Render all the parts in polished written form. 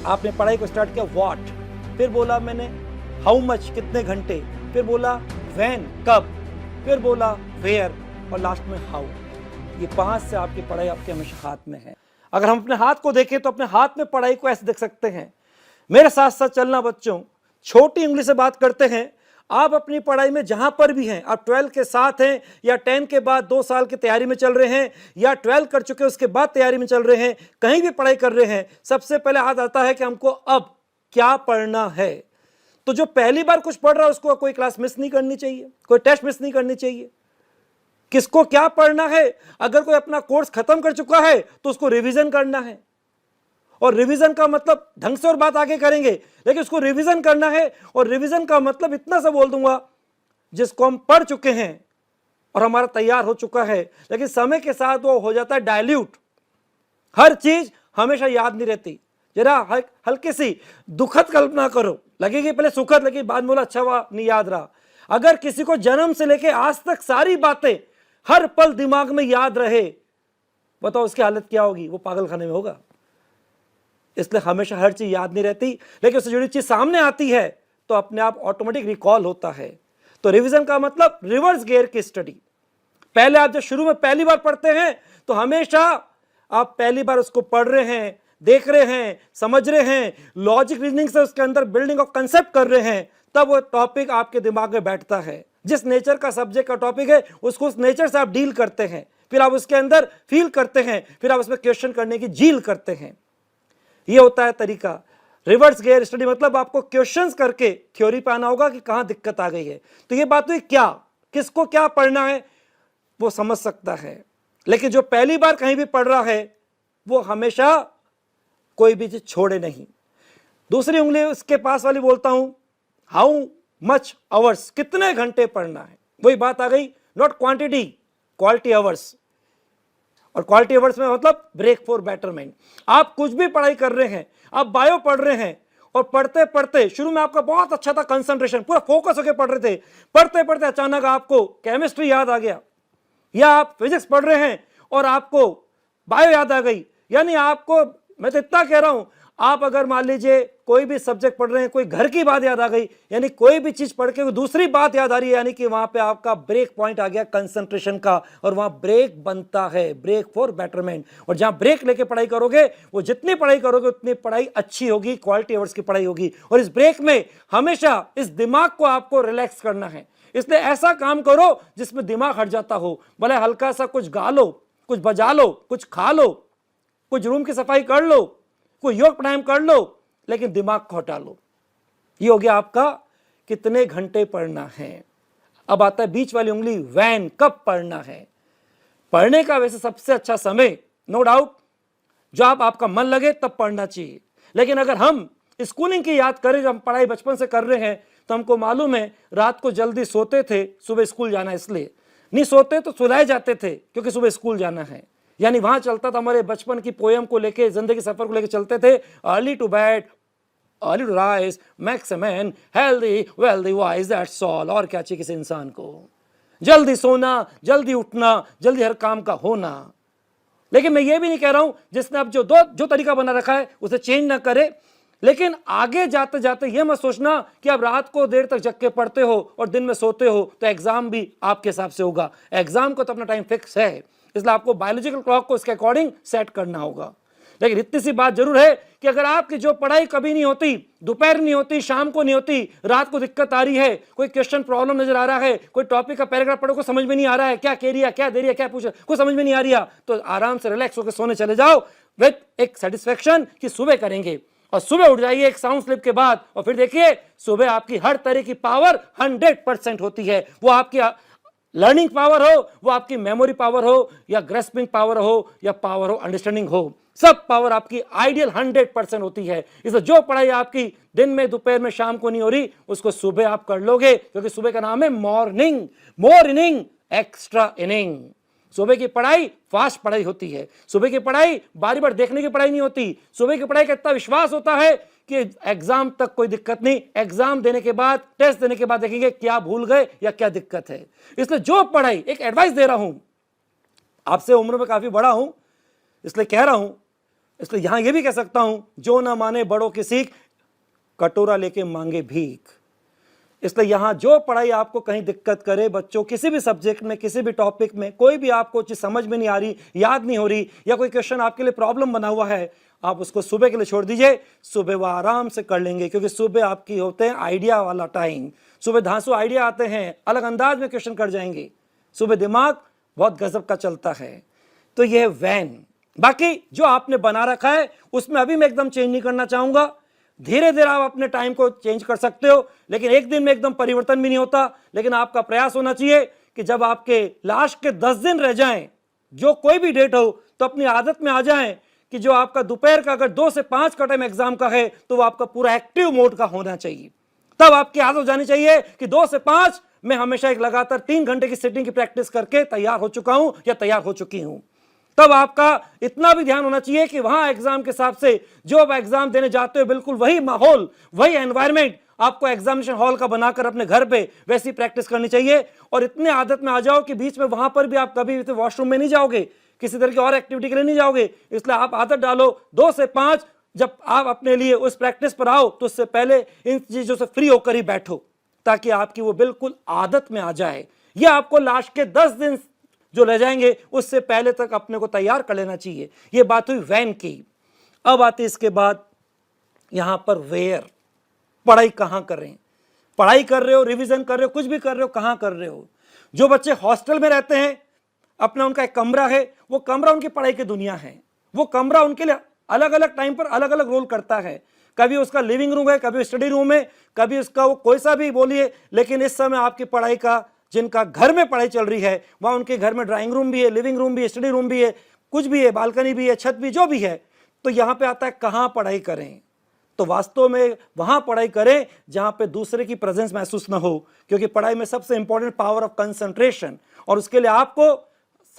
आपने पढ़ाई को स्टार्ट किया व्हाट, फिर बोला मैंने हाउ मच कितने घंटे, फिर बोला व्हेन कब, फिर बोला वेयर और लास्ट में हाउ। ये 5 से आपकी पढ़ाई आपके हमेशा हाथ में है। अगर हम अपने हाथ को देखें तो अपने हाथ में पढ़ाई को ऐसे देख सकते हैं। मेरे साथ साथ चलना बच्चों, छोटी उंगली से बात करते हैं। आप अपनी पढ़ाई में जहां पर भी हैं, आप 12 के साथ हैं या 10 के बाद 2 साल की तैयारी में चल रहे हैं या 12 कर चुके उसके बाद तैयारी में चल रहे हैं, कहीं भी पढ़ाई कर रहे हैं, सबसे पहले हाथ आता है कि हमको अब क्या पढ़ना है। तो जो पहली बार कुछ पढ़ रहा है उसको कोई क्लास मिस नहीं करनी चाहिए, कोई टेस्ट मिस नहीं करनी चाहिए। किसको क्या पढ़ना है, अगर कोई अपना कोर्स खत्म कर चुका है तो उसको रिवीजन करना है। और रिवीजन का मतलब ढंग से और बात आगे करेंगे, लेकिन उसको रिवीजन करना है। और रिवीजन का मतलब इतना सा बोल दूंगा, जिसको हम पढ़ चुके हैं और हमारा तैयार हो चुका है, लेकिन समय के साथ वो हो जाता है डाइल्यूट। हर चीज हमेशा याद नहीं रहती। जरा हल्की सी दुखद कल्पना करो, लगेगी पहले सुखद, लेकिन बाद में बोला अच्छा हुआ नहीं याद रहा। अगर किसी को जन्म से लेके आज तक सारी बातें हर पल दिमाग में याद रहे, बताओ उसकी हालत क्या होगी, वो पागल खाने में होगा। इसलिए हमेशा हर चीज याद नहीं रहती, लेकिन उससे जुड़ी चीज सामने आती है तो अपने आप ऑटोमेटिक रिकॉल होता है। तो रिवीजन का मतलब रिवर्स गियर की स्टडी। पहले आप जब शुरू में पहली बार पढ़ते हैं तो हमेशा आप पहली बार उसको पढ़ रहे हैं, देख रहे हैं, समझ रहे हैं, लॉजिक रीजनिंग से उसके अंदर बिल्डिंग ऑफ कंसेप्ट कर रहे हैं, तब वो टॉपिक आपके दिमाग में बैठता है। जिस नेचर का सब्जेक्ट का टॉपिक है उसको उस नेचर से आप डील करते हैं, फिर आप उसके अंदर फील करते हैं, फिर आप उसमें क्वेश्चन करने की झील करते हैं। ये होता है तरीका। रिवर्स गियर स्टडी मतलब आपको क्वेश्चंस करके थ्योरी पे आना होगा कि कहां दिक्कत आ गई है। तो ये बात हुई क्या, किसको क्या पढ़ना है वो समझ सकता है, लेकिन जो पहली बार कहीं भी पढ़ रहा है वो हमेशा कोई भी चीज छोड़े नहीं। दूसरी उंगली उसके पास वाली बोलता हूं, हाउ मच आवर्स, कितने घंटे पढ़ना है। वही बात आ गई, नॉट क्वांटिटी, क्वालिटी आवर्स। और क्वालिटी आवर्स में मतलब ब्रेक फॉर बेटरमेंट। आप कुछ भी पढ़ाई कर रहे हैं, आप बायो पढ़ रहे हैं और पढ़ते पढ़ते शुरू में आपका बहुत अच्छा था, कंसंट्रेशन पूरा फोकस होकर पढ़ रहे थे, पढ़ते पढ़ते अचानक आपको केमिस्ट्री याद आ गया, या आप फिजिक्स पढ़ रहे हैं और आपको बायो याद आ गई। यानी आपको, मैं तो इतना कह रहा हूं, आप अगर मान लीजिए कोई भी सब्जेक्ट पढ़ रहे हैं, कोई घर की बात याद आ गई, यानी कोई भी चीज पढ़ के दूसरी बात याद आ रही है, यानी कि वहां पे आपका ब्रेक पॉइंट आ गया कंसंट्रेशन का, और वहां ब्रेक बनता है, ब्रेक फॉर बेटरमेंट। और जहां ब्रेक लेके पढ़ाई करोगे, वो जितनी पढ़ाई करोगे उतनी पढ़ाई अच्छी होगी, क्वालिटी आवर्स की पढ़ाई होगी। और इस ब्रेक में हमेशा इस दिमाग को आपको रिलैक्स करना है। इसलिए ऐसा काम करो जिसमें दिमाग हट जाता हो, भले हल्का सा कुछ गा लो, कुछ बजा लो, कुछ खा लो, कुछ रूम की सफाई कर लो, कोई योग प्राणायाम कर लो, लेकिन दिमाग को हटा लो। ये हो गया आपका कितने घंटे पढ़ना है। अब आता है बीच वाली उंगली, व्हेन, कब पढ़ना है। पढ़ने का वैसे सबसे अच्छा समय नो डाउट जब आपका मन लगे तब पढ़ना चाहिए। लेकिन अगर हम स्कूलिंग की याद करें, जब हम पढ़ाई बचपन से कर रहे हैं, तो हमको मालूम है रात को जल्दी सोते थे, सुबह स्कूल जाना, इसलिए नहीं सोते तो सुलाए जाते थे क्योंकि सुबह स्कूल जाना है। यानी वहां चलता था हमारे बचपन की पोयम को लेके, जिंदगी सफर को लेके चलते थे, early to bed early to rise makes a man healthy wealthy wise, that's all. और क्या चाहिए किसी इंसान को, जल्दी सोना, जल्दी उठना, जल्दी हर काम का होना। लेकिन मैं ये भी नहीं कह रहा हूं जिसने अब जो तरीका बना रखा है उसे चेंज ना करे, लेकिन आगे जाते जाते ये मत सोचना कि आप रात को देर तक जग के पढ़ते हो और दिन में सोते हो तो एग्जाम भी आपके हिसाब से होगा। एग्जाम को तो अपना टाइम फिक्स है, इसलिए आपको बायोलॉजिकल क्लॉक को उसके अकॉर्डिंग सेट करना होगा। लेकिन इतनी सी बात जरूर है कि अगर आपकी जो पढ़ाई कभी नहीं होती, दोपहर नहीं होती, शाम को नहीं होती, रात को दिक्कत आ रही है, कोई क्वेश्चन प्रॉब्लम नजर आ रहा है, कोई टॉपिक का पैराग्राफ पढ़ो को समझ में नहीं आ रहा है, क्या कह रही है, क्या दे रही है, क्या पूछ रहा है, कुछ समझ में नहीं आ रही है, तो आराम से रिलैक्स होकर सोने चले जाओ विद एक सेटिस्फेक्शन कि सुबह करेंगे। और सुबह उठ जाइए एक साउंड स्लिप के बाद, और फिर देखिए सुबह आपकी हर तरह की पावर 100% होती है। वो आपकी लर्निंग पावर हो, वो आपकी मेमोरी पावर हो, या ग्रेस्पिंग पावर हो, या पावर हो अंडरस्टैंडिंग हो, सब पावर आपकी आइडियल 100% होती है। इसलिए जो पढ़ाई आपकी दिन में, दोपहर में, शाम को नहीं हो रही, उसको सुबह आप कर लोगे, क्योंकि सुबह का नाम है मॉर्निंग। मोर इनिंग एक्स्ट्रा इनिंग। सुबह की पढ़ाई फास्ट पढ़ाई होती है। सुबह की पढ़ाई बारी बार देखने की पढ़ाई नहीं होती। सुबह की पढ़ाई का इतना विश्वास होता है कि एग्जाम तक कोई दिक्कत नहीं, एग्जाम देने के बाद, टेस्ट देने के बाद देखेंगे क्या भूल गए या क्या दिक्कत है। इसलिए जो पढ़ाई, एक एडवाइस दे रहा हूं, आपसे उम्र में काफी बड़ा हूं इसलिए कह रहा हूं, इसलिए यहां ये भी कह सकता हूं, जो ना माने बड़ों की सीख, कटोरा लेके मांगे भीख। इसलिए यहां जो पढ़ाई आपको कहीं दिक्कत करे, बच्चों किसी भी सब्जेक्ट में, किसी भी टॉपिक में, कोई भी आपको चीज समझ में नहीं आ रही, याद नहीं हो रही, या कोई क्वेश्चन आपके लिए प्रॉब्लम बना हुआ है, आप उसको सुबह के लिए छोड़ दीजिए। सुबह वो आराम से कर लेंगे, क्योंकि सुबह आपकी होते हैं आइडिया वाला टाइम। सुबह धांसू आइडिया आते हैं, अलग अंदाज में क्वेश्चन कर जाएंगे। सुबह दिमाग बहुत गजब का चलता है। तो यह वैन, बाकी जो आपने बना रखा है उसमें अभी मैं एकदम चेंज नहीं करना चाहूंगा। धीरे धीरे आप अपने टाइम को चेंज कर सकते हो, लेकिन एक दिन में एकदम परिवर्तन भी नहीं होता। लेकिन आपका प्रयास होना चाहिए कि जब आपके लास्ट के 10 दिन रह जाएं, जो कोई भी डेट हो, तो अपनी आदत में आ जाएं कि जो आपका दोपहर का अगर 2 से 5 का टाइम एग्जाम का है, तो वो आपका पूरा एक्टिव मोड का होना चाहिए। तब आपकी आदत हो जानी चाहिए कि 2 से 5 मैं हमेशा एक लगातार 3 घंटे की सिटिंग की प्रैक्टिस करके तैयार हो चुका हूं या तैयार हो चुकी हूं। तब आपका इतना भी ध्यान होना चाहिए कि वहां एग्जाम के हिसाब से जो आप एग्जाम देने जाते हो, बिल्कुल वही माहौल, वही एनवायरमेंट आपको एग्जामिनेशन हॉल का बनाकर अपने घर पे वैसी प्रैक्टिस करनी चाहिए। और इतने आदत में आ जाओ कि बीच में वहां पर भी आप कभी वॉशरूम में नहीं जाओगे, किसी तरह की और एक्टिविटी के लिए नहीं जाओगे। इसलिए आप आदत डालो 2 से 5 जब आप अपने लिए उस प्रैक्टिस पर आओ, तो उससे पहले इन चीजों से फ्री होकर ही बैठो, ताकि आपकी वो बिल्कुल आदत में आ जाए। यह आपको लास्ट के 10 दिन जो रह जाएंगे उससे पहले तक अपने को तैयार कर लेना चाहिए। यह बात हुई वैन की। अब आती इसके बाद यहां पर वेयर, पढ़ाई कहां कर रहे हैं। पढ़ाई कर रहे हो, रिवीजन कर रहे हो, कुछ भी कर रहे हो, कहां कर रहे हो। जो बच्चे हॉस्टल में रहते हैं, अपना उनका एक कमरा है, वो कमरा उनकी पढ़ाई की दुनिया है। वो कमरा उनके लिए अलग अलग टाइम पर अलग अलग रोल करता है। कभी उसका लिविंग रूम है, कभी स्टडी रूम है, कभी उसका वो कोई सा भी बोलिए। लेकिन इस समय आपकी पढ़ाई का, जिनका घर में पढ़ाई चल रही है, वहां उनके घर में ड्राइंग रूम भी है, लिविंग रूम भी है, स्टडी रूम भी है, कुछ भी है, बालकनी भी है, छत भी, जो भी है। तो यहां पे आता है कहां पढ़ाई करें। तो वास्तव में वहां पढ़ाई करें जहां पे दूसरे की प्रेजेंस महसूस ना हो, क्योंकि पढ़ाई में सबसे इंपॉर्टेंट पावर ऑफ कंसंट्रेशन। और उसके लिए आपको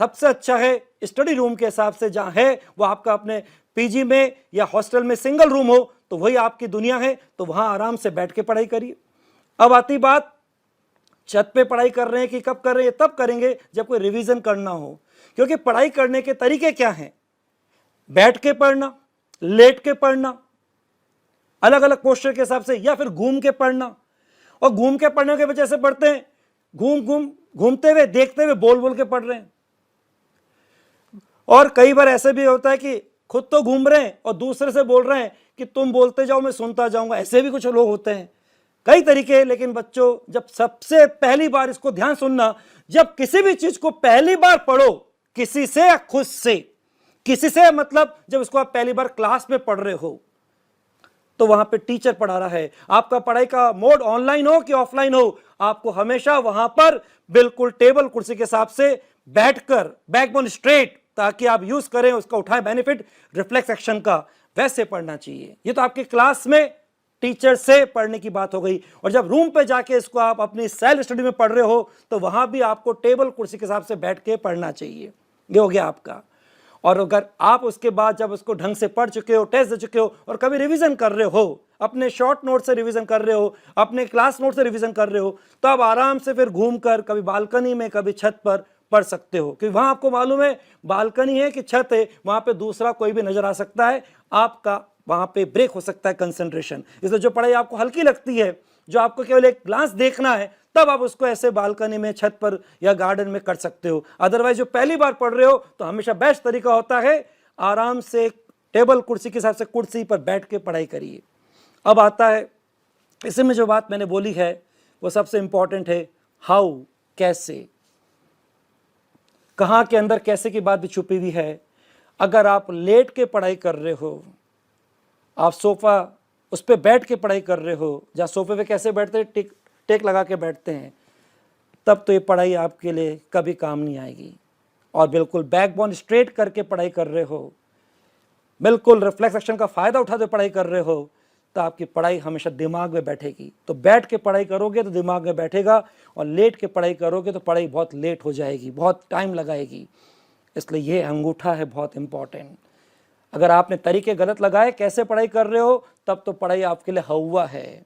सबसे अच्छा है स्टडी रूम के हिसाब से जहां है वो आपका अपने पीजी में या हॉस्टल में सिंगल रूम हो, तो वही आपकी दुनिया है। तो वहां आराम से बैठ के पढ़ाई करिए। अब आती बात, छत पे पढ़ाई कर रहे हैं कि कब कर रहे हैं, तब करेंगे जब कोई रिवीजन करना हो। क्योंकि पढ़ाई करने के तरीके क्या हैं, बैठ के पढ़ना, लेट के पढ़ना, अलग अलग पोस्टर के हिसाब से, या फिर घूम के पढ़ना। और घूम के पढ़ने के वजह से पढ़ते हैं, घूमते हुए, देखते हुए, बोल बोल के पढ़ रहे हैं। और कई बार ऐसे भी होता है कि खुद तो घूम रहे हैं और दूसरे से बोल रहे हैं कि तुम बोलते जाओ मैं सुनता जाऊंगा। ऐसे भी कुछ लोग होते हैं, कई तरीके। लेकिन बच्चों, जब सबसे पहली बार इसको ध्यान सुनना, जब किसी भी चीज को पहली बार पढ़ो, किसी से या खुद से, किसी से मतलब जब इसको आप पहली बार क्लास में पढ़ रहे हो, तो वहां पे टीचर पढ़ा रहा है। आपका पढ़ाई का मोड ऑनलाइन हो कि ऑफलाइन हो, आपको हमेशा वहां पर बिल्कुल टेबल कुर्सी के हिसाब से बैठकर, बैकबोन स्ट्रेट, ताकि आप यूज करें, उसका उठाएं बेनिफिट रिफ्लेक्स एक्शन का, वैसे पढ़ना चाहिए। ये तो आपके क्लास में टीचर से पढ़ने की बात हो गई। और जब रूम पे जाके इसको आप अपनी सेल्फ स्टडी में पढ़ रहे हो, तो वहां भी आपको टेबल कुर्सी के हिसाब से बैठ के पढ़ना चाहिए। ये हो गया आपका। और अगर आप उसके बाद जब उसको ढंग से पढ़ चुके हो, टेस्ट दे चुके हो, और कभी रिवीजन कर रहे हो, अपने शॉर्ट नोट से रिवीजन कर रहे हो, अपने क्लास नोट से रिवीजन कर रहे हो, तो आप आराम से फिर घूमकर कभी बालकनी में, कभी छत पर पढ़ सकते हो। क्योंकि वहां आपको मालूम है बालकनी है कि छत है, वहां पे दूसरा कोई भी नजर आ सकता है, आपका वहां पे ब्रेक हो सकता है कंसंट्रेशन। इसलिए जो पढ़ाई आपको हल्की लगती है, जो आपको केवल एक ग्लांस देखना है, तब आप उसको ऐसे बालकनी में, छत पर या गार्डन में कर सकते हो। अदरवाइज जो पहली बार पढ़ रहे हो, तो हमेशा बेस्ट तरीका होता है आराम से टेबल कुर्सी के हिसाब से कुर्सी पर बैठ के पढ़ाई करिए। अब आता है इसमें जो बात मैंने बोली है वो सबसे इंपॉर्टेंट है, हाउ, कैसे। कहां के अंदर कैसे की बात भी छुपी हुई है। अगर आप लेट के पढ़ाई कर रहे हो, आप सोफा उस पर बैठ के पढ़ाई कर रहे हो, जहाँ सोफे पे कैसे बैठते हैं, टेक लगा के बैठते हैं, तब तो ये पढ़ाई आपके लिए कभी काम नहीं आएगी। और बिल्कुल बैकबोन स्ट्रेट करके पढ़ाई कर रहे हो, बिल्कुल रिफ्लेक्स एक्शन का फायदा उठाते पढ़ाई कर रहे हो, तो आपकी पढ़ाई हमेशा दिमाग में बैठेगी। तो बैठ के पढ़ाई करोगे तो दिमाग में बैठेगा, और लेट के पढ़ाई करोगे तो पढ़ाई बहुत लेट हो जाएगी, बहुत टाइम लगाएगी। इसलिए ये अंगूठा है बहुत इंपॉर्टेंट। अगर आपने तरीके गलत लगाए, कैसे पढ़ाई कर रहे हो, तब तो पढ़ाई आपके लिए हवा है।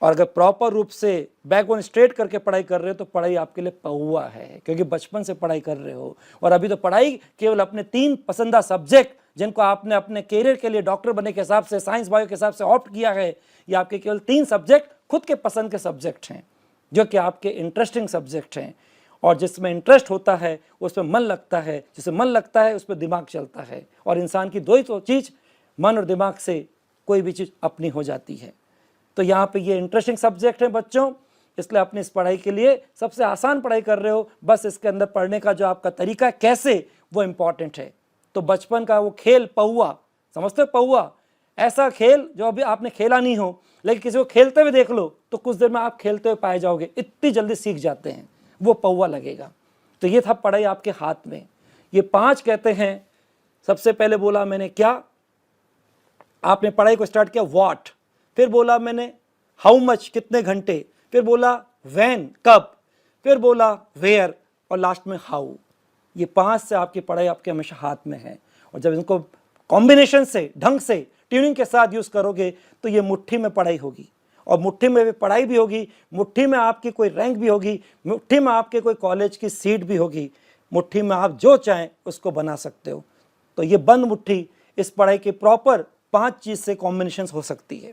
और अगर प्रॉपर रूप से बैकबोन स्ट्रेट करके पढ़ाई कर रहे हो, तो पढ़ाई आपके लिए पहुआ है, क्योंकि बचपन से पढ़ाई कर रहे हो। और अभी तो पढ़ाई केवल अपने 3 पसंदीदा सब्जेक्ट जिनको आपने अपने कैरियर के लिए डॉक्टर बनने के हिसाब से, साइंस बायो के हिसाब से ऑप्ट किया है, ये आपके केवल 3 सब्जेक्ट खुद के पसंद के सब्जेक्ट हैं, जो कि आपके इंटरेस्टिंग सब्जेक्ट हैं, और जिसमें इंटरेस्ट होता है उसमें मन लगता है, जिसमें मन लगता है उस पर दिमाग चलता है, और इंसान की दो ही तो चीज़, मन और दिमाग से कोई भी चीज़ अपनी हो जाती है। तो यहाँ पे ये इंटरेस्टिंग सब्जेक्ट है बच्चों, इसलिए अपनी इस पढ़ाई के लिए सबसे आसान पढ़ाई कर रहे हो, बस इसके अंदर पढ़ने का जो आपका तरीका है कैसे, वो इम्पॉर्टेंट है। तो बचपन का वो खेल पौआ, समझते हो पौआ, ऐसा खेल जो अभी आपने खेला नहीं हो, लेकिन किसी को खेलते हुए देख लो तो कुछ देर में आप खेलते हुए पाए जाओगे, इतनी जल्दी सीख जाते हैं, वो पौआ लगेगा। तो ये था पढ़ाई आपके हाथ में। ये 5 कहते हैं, सबसे पहले बोला मैंने क्या, आपने पढ़ाई को स्टार्ट किया व्हाट, फिर बोला मैंने हाउ मच, कितने घंटे, फिर बोला व्हेन, कब, फिर बोला वेयर, और लास्ट में हाउ। ये 5 से आपकी पढ़ाई आपके हमेशा हाथ में है, और जब इनको कॉम्बिनेशन से, ढंग से, ट्यूनिंग के साथ यूज़ करोगे तो ये मुट्ठी में पढ़ाई होगी, और मुट्ठी में भी पढ़ाई भी होगी, मुट्ठी में आपकी कोई रैंक भी होगी, मुट्ठी में आपके कोई कॉलेज की सीट भी होगी, मुट्ठी में आप जो चाहें उसको बना सकते हो। तो ये बंद मुट्ठी, इस पढ़ाई की प्रॉपर 5 चीज़ से कॉम्बिनेशन हो सकती है।